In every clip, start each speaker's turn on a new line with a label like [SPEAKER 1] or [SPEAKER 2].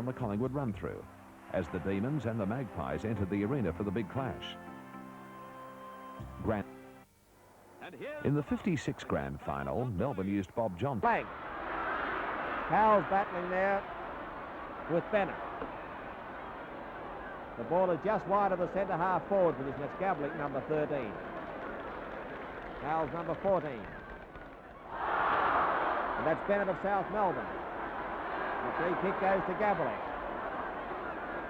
[SPEAKER 1] on the Collingwood run-through as the Demons and the Magpies entered the arena for the big clash. In the 56 grand final, Melbourne used Bob Johnson.
[SPEAKER 2] Blank. Powell's battling there with Bennett. The ball is just wide of the centre half forward position. It's Gabelich, number 13. Powell's number 14. And that's Bennett of South Melbourne. The free kick goes to Gabelich.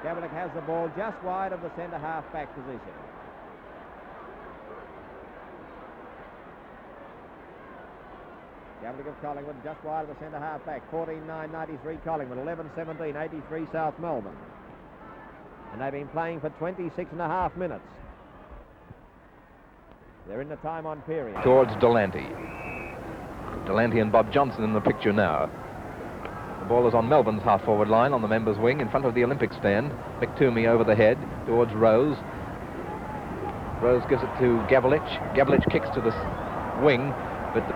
[SPEAKER 2] Gabelich has the ball just wide of the centre half back position. Gabelich of Collingwood just wide of the centre half back. 14-9-93 Collingwood, 11-17, 83 South Melbourne. And they've been playing for 26 and a half minutes. They're in the time on period.
[SPEAKER 3] Towards Delante. Delante and Bob Johnson in the picture now. The ball is on Melbourne's half-forward line on the members' wing in front of the Olympic stand. McToomey over the head towards Rose. Rose gives it to Gabelich. Gabelich kicks to the wing, but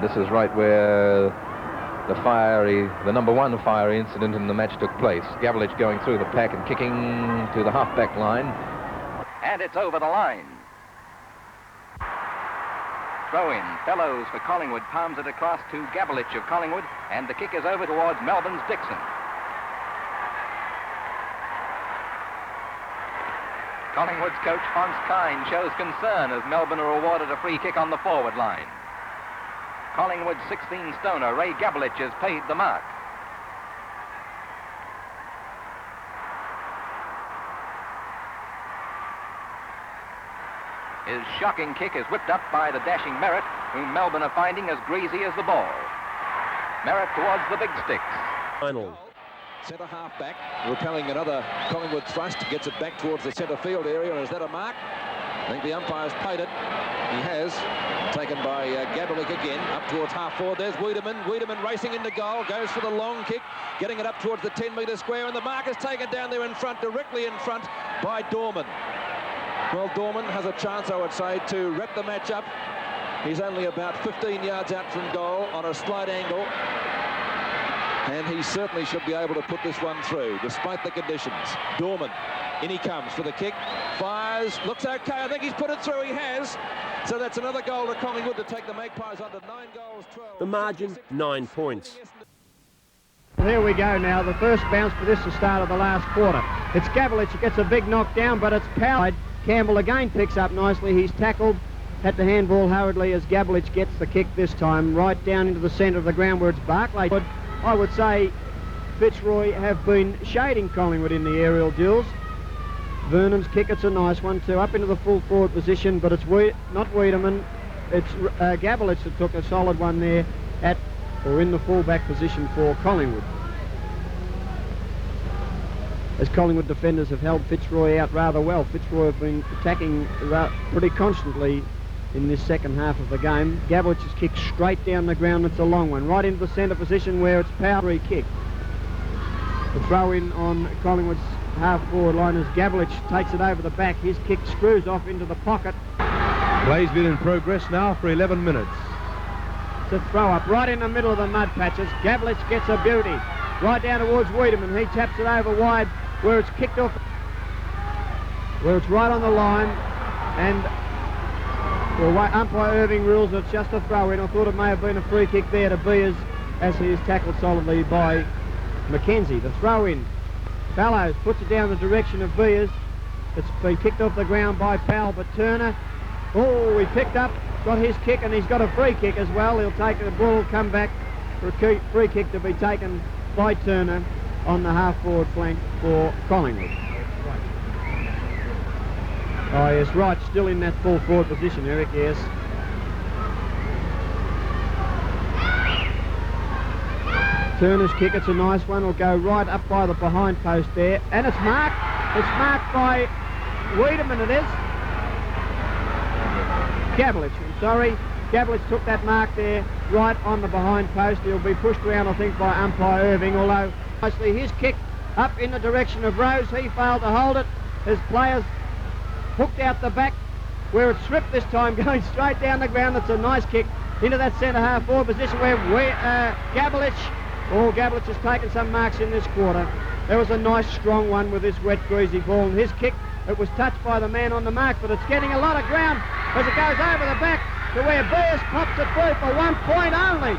[SPEAKER 3] this is right where the number one fiery incident in the match took place. Gabelich going through the pack and kicking to the half-back line.
[SPEAKER 4] And it's over the line. Throw in. Fellows for Collingwood palms it across to Gabelich of Collingwood, and the kick is over towards Melbourne's Dixon. Collingwood's coach Hans Kine shows concern as Melbourne are awarded a free kick on the forward line. Collingwood's 16-stoner Ray Gabelich has paid the mark. His shocking kick is whipped up by the dashing Merritt, whom Melbourne are finding as greasy as the ball. Merritt towards the big sticks.
[SPEAKER 5] Final. Centre half back, repelling another Collingwood thrust, gets it back towards the centre field area. And is that a mark? I think the umpire's played it. He has. Taken by Gabelich again, up towards half forward. There's Wiedemann. Wiedemann racing into goal, goes for the long kick, getting it up towards the 10-metre square, and the mark is taken down there in front, directly in front by Dorman. Well, Dorman has a chance, I would say, to wrap the match up. He's only about 15 yards out from goal on a slight angle, and he certainly should be able to put this one through, despite the conditions. Dorman, in he comes for the kick, fires, looks okay, I think he's put it through, he has. So that's another goal to Collingwood to take the Magpies under 9 goals, 12.
[SPEAKER 6] The margin, 9 points.
[SPEAKER 2] Here we go now. The first bounce for this is the start of the last quarter. It's Gabelich who gets a big knockdown, but it's Powell. Campbell again picks up nicely. He's tackled, had to handball hurriedly as Gabelich gets the kick this time, right down into the centre of the ground where it's Barclay. I would say Fitzroy have been shading Collingwood in the aerial duels. Vernon's kick, it's a nice one too, up into the full forward position, but it's not Wiedemann, it's Gabelich that took a solid one there in the full-back position for Collingwood. As Collingwood defenders have held Fitzroy out rather well. Fitzroy have been attacking pretty constantly in this second half of the game. Gabelich has kicked straight down the ground, it's a long one, right into the centre position where it's Powell kick. The throw in on Collingwood's half-forward line as Gabelich takes it over the back. His kick screws off into the pocket.
[SPEAKER 6] Play's been in progress now for 11 minutes.
[SPEAKER 2] It's a throw up right in the middle of the mud patches. Gabelich gets a beauty. Right down towards Wiedemann. He taps it over wide where it's kicked off, where it's right on the line. And well, umpire Irving rules it's just a throw in. I thought it may have been a free kick there to Beers as he is tackled solidly by Mackenzie. The throw in. Fallows puts it down the direction of Beers. It's been kicked off the ground by Powell, but Turner, he picked up, got his kick, and he's got a free kick as well. He'll take the ball, come back for a free kick to be taken by Turner on the half-forward flank for Collingwood. Oh, yes, right, still in that full forward position, Eric, yes. Turner's kick, it's a nice one, will go right up by the behind post there, and it's marked. It's marked by Wiedemann, it is. Gabelich, I'm sorry. Gabelich took that mark there, right on the behind post. He'll be pushed around, I think, by umpire Irving, although nicely his kick up in the direction of Rose. He failed to hold it. His players hooked out the back, where it's stripped this time, going straight down the ground. It's a nice kick into that centre half forward position where Gabelich has taken some marks in this quarter. There was a nice strong one with this wet greasy ball, and his kick, it was touched by the man on the mark, but it's getting a lot of ground as it goes over the back to where Beers pops it through for 1 point only.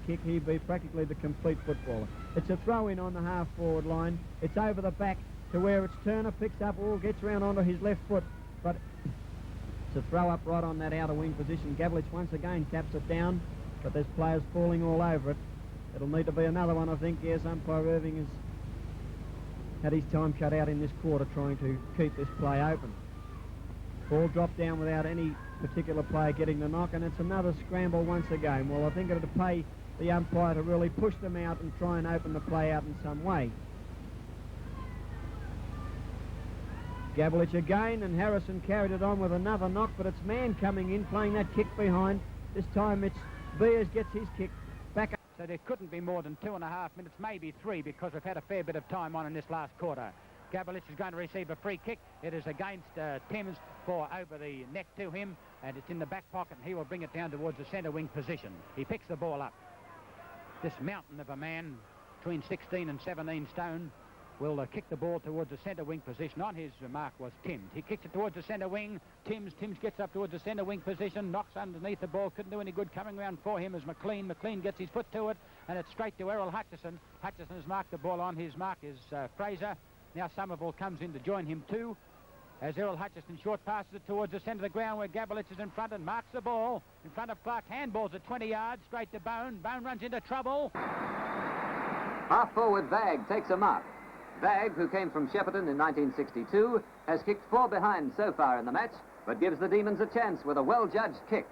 [SPEAKER 2] Kick, he'd be practically the complete footballer. It's a throw in on the half forward line. It's over the back to where it's Turner picks up all, gets round onto his left foot, but it's a throw up right on that outer wing position. Gabelich once again taps it down, but there's players falling all over it. It'll need to be another one, I think. Yes, umpire Irving has had his time cut out in this quarter trying to keep this play open. Ball dropped down without any particular player getting the knock, and it's another scramble once again. Well, I think it'll pay the umpire to really push them out and try and open the play out in some way. Gabelich again, and Harrison carried it on with another knock, but it's Mann coming in, playing that kick behind. This time it's Beers gets his kick back up.
[SPEAKER 7] So there couldn't be more than 2.5 minutes, maybe 3, because we've had a fair bit of time on in this last quarter. Gabelich is going to receive a free kick. It is against Timms for over the neck to him, and it's in the back pocket, and he will bring it down towards the centre wing position. He picks the ball up. This mountain of a man, between 16 and 17 stone, will kick the ball towards the centre wing position. On his mark was Timms. He kicks it towards the centre wing. Timms gets up towards the centre wing position, knocks underneath the ball, couldn't do any good. Coming around for him is McLean. McLean gets his foot to it, and it's straight to Errol Hutchison. Hutchison has marked the ball. On his mark is Fraser. Now Somerville comes in to join him too, as Errol Hutchison short passes it towards the centre of the ground where Gabelich is in front and marks the ball in front of Clark. Handballs at 20 yards, straight to Bone. Bone runs into trouble.
[SPEAKER 4] Half forward Vagg takes a mark. Vagg, who came from Shepparton in 1962, has kicked 4 behind so far in the match, but gives the Demons a chance with a well-judged kick.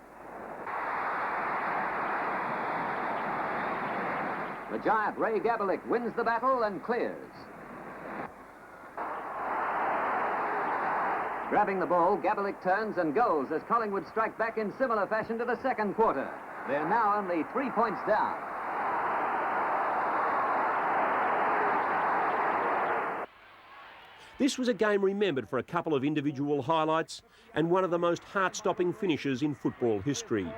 [SPEAKER 4] The giant Ray Gabelich wins the battle and clears. Grabbing the ball, Gabelich turns and goes as Collingwood strike back in similar fashion to the second quarter. They're now only 3 points down.
[SPEAKER 8] This was a game remembered for a couple of individual highlights and one of the most heart-stopping finishes in football history.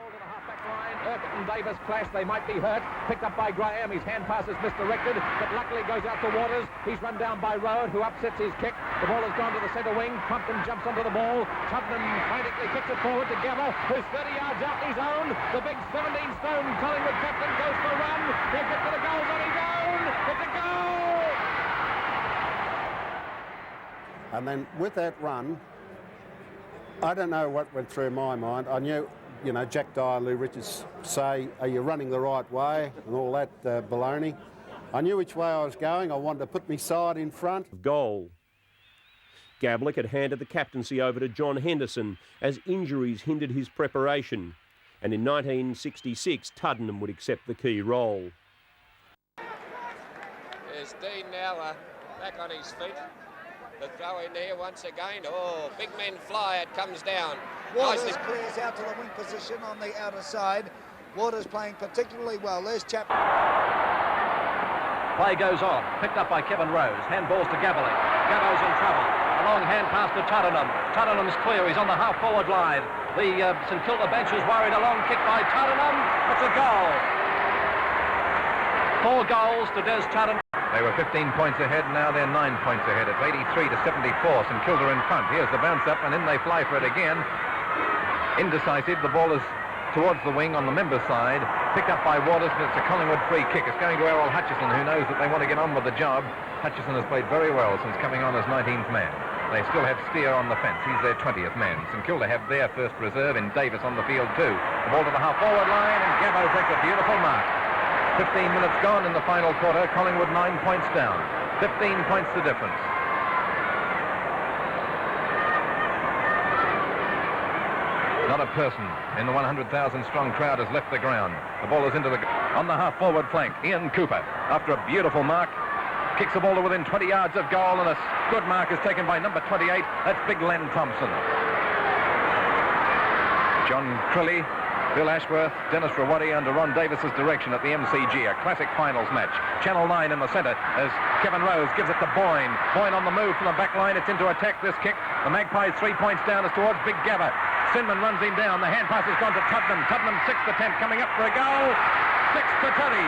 [SPEAKER 3] Urquhart and Davis clash, they might be hurt. Picked up by Graham, his hand pass is misdirected, but luckily goes out to Waters. He's run down by Rowan, who upsets his kick. The ball has gone to the centre wing. Trumpton jumps onto the ball. Trumpton frantically kicks it forward to Gavel, who's 30 yards out his own. The big 17-stone Collingwood captain goes for a run. He'll get to the goals on his own. It's a goal!
[SPEAKER 9] And then with that run, I don't know what went through my mind. I knew, you know, Jack Dyer and Lou Richards say, are you running the right way, and all that baloney. I knew which way I was going. I wanted to put my side in front.
[SPEAKER 8] Goal. Gabelich had handed the captaincy over to John Henderson as injuries hindered his preparation, and in 1966 Tuddenham would accept the key role.
[SPEAKER 10] There's Dean now back on his feet. The throw in there once again. Oh, big men fly, it comes down.
[SPEAKER 11] Waters clears out to the wing position on the outer side. Waters playing particularly well. There's Chap.
[SPEAKER 12] Play goes on. Picked up by Kevin Rose. Handballs to Gabelich. Gabbo's in trouble. A long hand pass to Tuddenham. Tuddenham's clear. He's on the half-forward line. The St Kilda bench is worried. A long kick by Tuddenham. It's a goal. 4 goals to Des Tuddenham.
[SPEAKER 3] They were 15 points ahead, now they're 9 points ahead. It's 83 to 74. St Kilda in front. Here's the bounce up, and in they fly for it again. Indecisive. The ball is towards the wing on the member side. Picked up by Waters, but it's a Collingwood free kick. It's going to Errol Hutchison, who knows that they want to get on with the job. Hutchison has played very well since coming on as 19th man. They still have Steer on the fence. He's their 20th man. St Kilda have their first reserve in Davis on the field too. The ball to the half-forward line, and Gabbo takes a beautiful mark. 15 minutes gone in the final quarter. Collingwood 9 points down. 15 points the difference. Not a person in the 100,000 strong crowd has left the ground. The ball is on the half-forward flank. Ian Cooper, after a beautiful mark, kicks the ball to within 20 yards of goal, and a good mark is taken by number 28. That's Big Len Thompson. John Crilly, Bill Ashworth, Dennis Rawadi under Ron Davis's direction at the MCG, a classic finals match. Channel 9 in the centre as Kevin Rose gives it to Boyne. Boyne on the move from the back line. It's into attack, this kick. The Magpies 3 points down is towards Big Gabba. Sinman runs him down. The hand pass has gone to Tuddenham. Tuddenham 6th attempt coming up for a goal. 6 to Tuddy.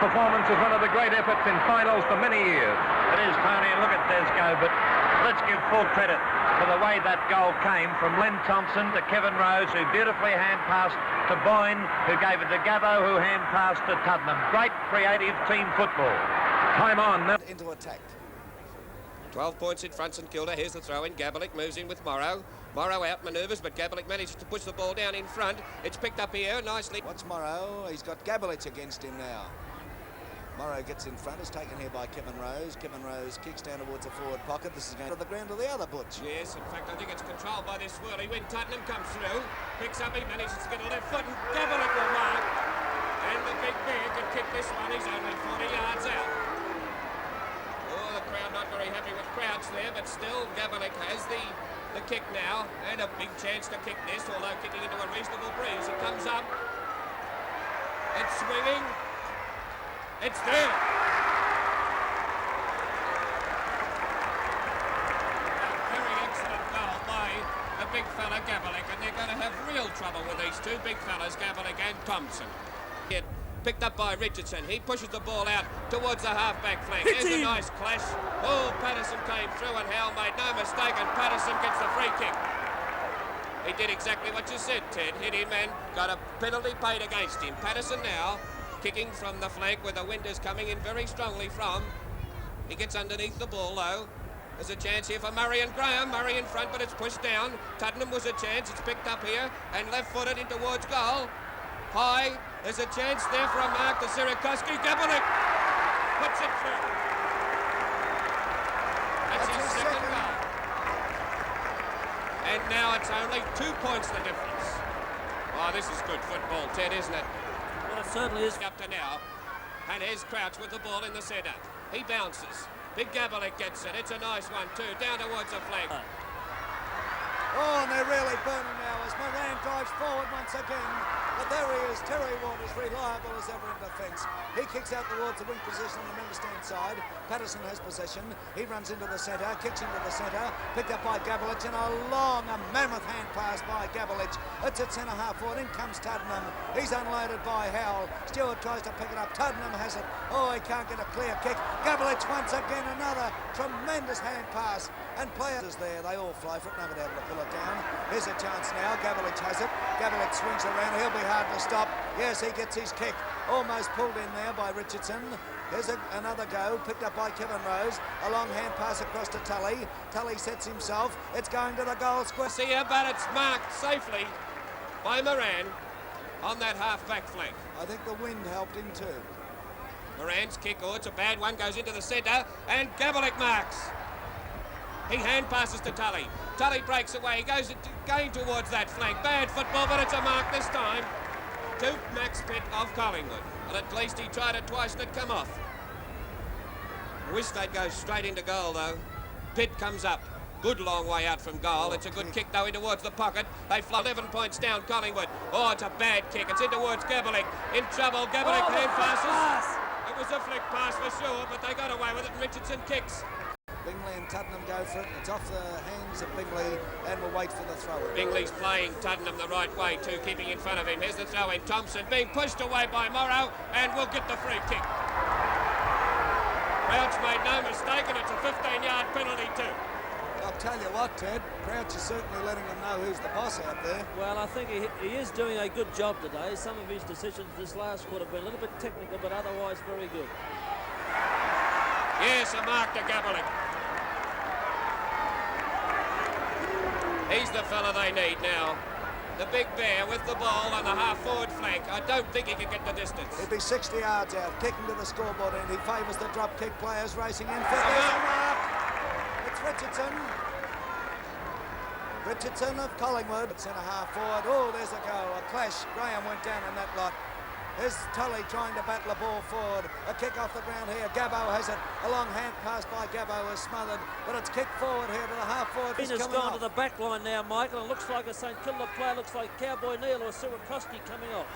[SPEAKER 12] performance is one of the great efforts in finals for many years.
[SPEAKER 13] It is, Tony, and look at Des go, but let's give full credit for the way that goal came from Len Thompson to Kevin Rose, who beautifully hand-passed to Boyne, who gave it to Gabbo, who hand-passed to Tuddenham. Great creative team football. Time on.
[SPEAKER 11] Into attack.
[SPEAKER 10] 12 points in front, St Kilda. Here's the throw in. Gabelich moves in with Morrow. Morrow out manoeuvres, but Gabelich manages to push the ball down in front. It's picked up here nicely.
[SPEAKER 11] What's Morrow? He's got Gabelich against him now. Morrow gets in front, is taken here by Kevin Rose. Kevin Rose kicks down towards the forward pocket. This is going to the ground to the other Butch.
[SPEAKER 10] Yes, in fact, I think it's controlled by this whirly when Tuddenham comes through. Picks up, he manages to get a left foot, and Gabelich will mark. And the big bear can kick this one. He's only 40 yards out. Oh, the crowd not very happy with Crouch there, but still Gabelich has the kick now, and a big chance to kick this, although kicking into a reasonable breeze. It comes up. It's swinging. It's there. Very excellent goal by the big fella Gabelich, and they're going to have real trouble with these two big fellas, Gabelich and Thompson. Picked up by Richardson. He pushes the ball out towards the half-back flank. There's a nice clash. Oh, Patterson came through, and Howell made no mistake, and Patterson gets the free kick. He did exactly what you said, Ted. Hit him and got a penalty paid against him. Patterson now kicking from the flank where the wind is coming in very strongly from. He gets underneath the ball, though. There's a chance here for Murray and Graham. Murray in front, but it's pushed down. Tuddenham was a chance. It's picked up here and left-footed in towards goal. High. There's a chance there for a mark to Sirakoski. Gabelich puts it through. That's his second goal. And now it's only 2 points the difference. Oh, this is good football, Ted, isn't it?
[SPEAKER 14] Well, it certainly is.
[SPEAKER 10] Up to now. And here's Crouch with the ball in the centre. He bounces. Big Gabelich gets it. It's a nice one, too. Down towards the flank.
[SPEAKER 11] Oh, and they're really burning now as Moran drives forward once again. But there he is, Terry Waters, reliable as ever in defence. He kicks out towards the wing position on the member stand side. Patterson has possession. He runs into the centre, kicks into the centre. Picked up by Gabelich, and a mammoth hand pass by Gabelich. It's at centre half forward. In comes Tuddenham. He's unloaded by Howell. Stewart tries to pick it up. Tuddenham has it. Oh, he can't get a clear kick. Gabelich once again, another tremendous hand pass. And players there, they all fly for it. Nobody able to pull it down. Here's a chance now. Gabelich has it. Gabelich swings around. He'll be hard to stop. Yes, he gets his kick. Almost pulled in there by Richardson. There's another go, picked up by Kevin Rose. A long hand pass across to Tully. Tully sets himself. It's going to the goal square.
[SPEAKER 10] See here, but it's marked safely by Moran on that half-back flank.
[SPEAKER 11] I think the wind helped him too.
[SPEAKER 10] Moran's kick, oh, it's a bad one, goes into the centre, and Gabelich marks. He hand passes to Tully. Tully breaks away. He goes going towards that flank. Bad football, but it's a mark this time to Max Pitt of Collingwood. And at least he tried it twice and it come off. Wish they'd go straight into goal, though. Pitt comes up. Good long way out from goal. It's a good kick, though, in towards the pocket. They fly 11 points down, Collingwood. Oh, it's a bad kick. It's in towards Gabelich. In trouble. Gabelich hand passes. It was a flick pass for sure, but they got away with it, and Richardson kicks.
[SPEAKER 11] Bingley and Tuddenham go for it. It's off the hands of Bingley, and we'll wait for the throw.
[SPEAKER 10] Bingley's playing Tuddenham the right way too, keeping in front of him. Here's the throw in. Thompson being pushed away by Morrow, and we'll get the free kick. Crouch made no mistake, and it's a 15-yard penalty too.
[SPEAKER 11] I'll tell you what, Ted, Crouch is certainly letting them know who's the boss out there.
[SPEAKER 14] Well, I think he is doing a good job today. Some of his decisions this last quarter have been a little bit technical, but otherwise very good.
[SPEAKER 10] Yes, a mark to Gabelich. He's the fella they need now. The big bear with the ball on the half-forward flank. I don't think he can get the distance.
[SPEAKER 11] He'll be 60 yards out, kicking to the scoreboard end. He favours the drop-kick players racing in. There's a mark. It's Richardson. Richardson of Collingwood. Centre half forward. Oh, there's a goal. A clash. Graham went down in that lot. There's Tully trying to battle the ball forward. A kick off the ground here. Gabbo has it. A long hand pass by Gabbo is smothered, but it's kicked forward here to the half forward.
[SPEAKER 14] He's gone to the back line now, Michael, and looks like a St Kilda player. Looks like Cowboy Neal or Sirakoski coming off.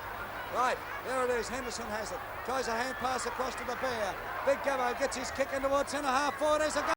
[SPEAKER 11] Right, there it is. Henderson has it. Tries a hand pass across to the bear. Big Gabbo gets his kick in towards centre half forward. There's a goal.